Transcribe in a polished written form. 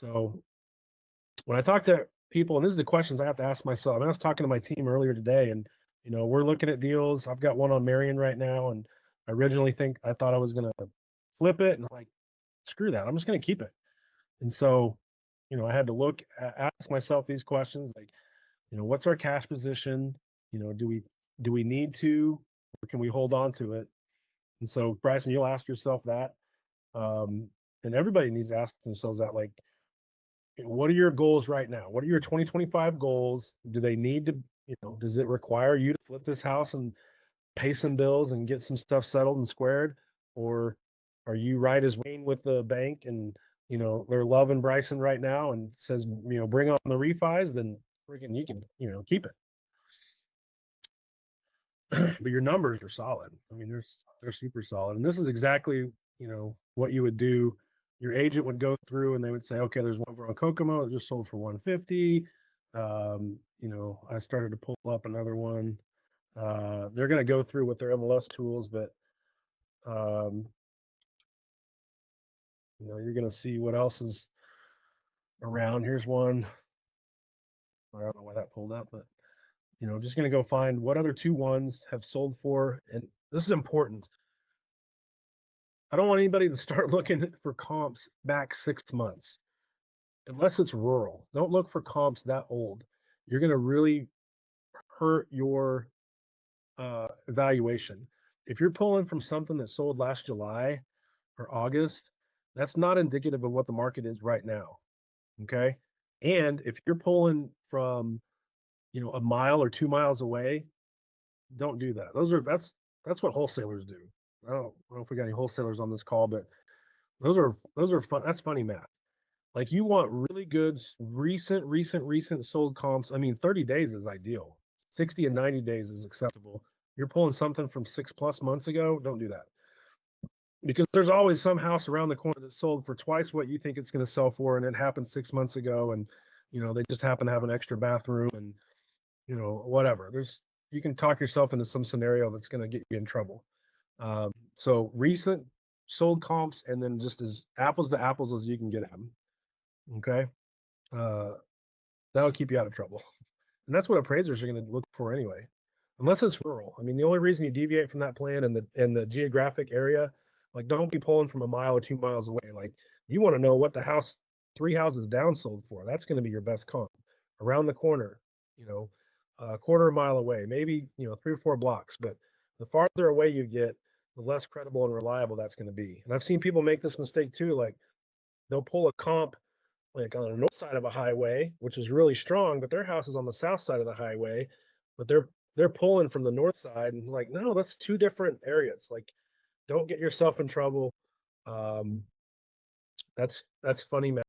So when I talk to people, and this is the questions I have to ask myself. I mean, I was talking to my team earlier today, and we're looking at deals. I've got one on Marion right now, and I thought I was gonna flip it, and like, screw that, I'm just gonna keep it. And so, I had to ask myself these questions, like, what's our cash position? Do we need to, or can we hold on to it? And so, Bryson, you'll ask yourself that, um, and everybody needs to ask themselves that, like, what are your goals right now? What are your 2025 goals? Do they need to, does it require you to flip this house and pay some bills and get some stuff settled and squared? Or are you right as Wayne with the bank and, they're loving Bryson right now and says, bring on the refis, then freaking you can, keep it. But your numbers are solid. I mean, they're super solid. And this is exactly, what you would do. Your agent would go through and they would say, okay, there's one over on Kokomo that just sold for 150. I started to pull up another one. They're going to go through with their MLS tools, but you're going to see what else is around. Here's one. I don't know why that pulled up, but just going to go find what other 2 1s have sold for. And this is important. I don't want anybody to start looking for comps back 6 months, unless it's rural. Don't look for comps that old. You're going to really hurt your evaluation. If you're pulling from something that sold last July or August, that's not indicative of what the market is right now. Okay. And if you're pulling from, a mile or 2 miles away, don't do that. That's what wholesalers do. I don't know if we got any wholesalers on this call, but those are fun. That's funny math. Like, you want really good recent sold comps. I mean, 30 days is ideal. 60 and 90 days is acceptable. You're pulling something from 6+ months ago, don't do that. Because there's always some house around the corner that sold for twice what you think it's going to sell for, and it happened 6 months ago, and they just happen to have an extra bathroom, and whatever. You can talk yourself into some scenario that's going to get you in trouble. So recent sold comps, and then just as apples to apples as you can get them. Okay. That'll keep you out of trouble. And that's what appraisers are going to look for anyway, unless it's rural. I mean, the only reason you deviate from that plan in the geographic area, like, don't be pulling from a mile or 2 miles away. Like, you want to know what the house 3 houses down sold for. That's going to be your best comp. Around the corner, a quarter of a mile away, maybe 3 or 4 blocks. But the farther away you get, the less credible and reliable that's going to be. And I've seen people make this mistake too. Like, they'll pull a comp like on the north side of a highway, which is really strong, but their house is on the south side of the highway, but they're pulling from the north side, and like, no, that's 2 different areas. Like, don't get yourself in trouble. That's funny, man.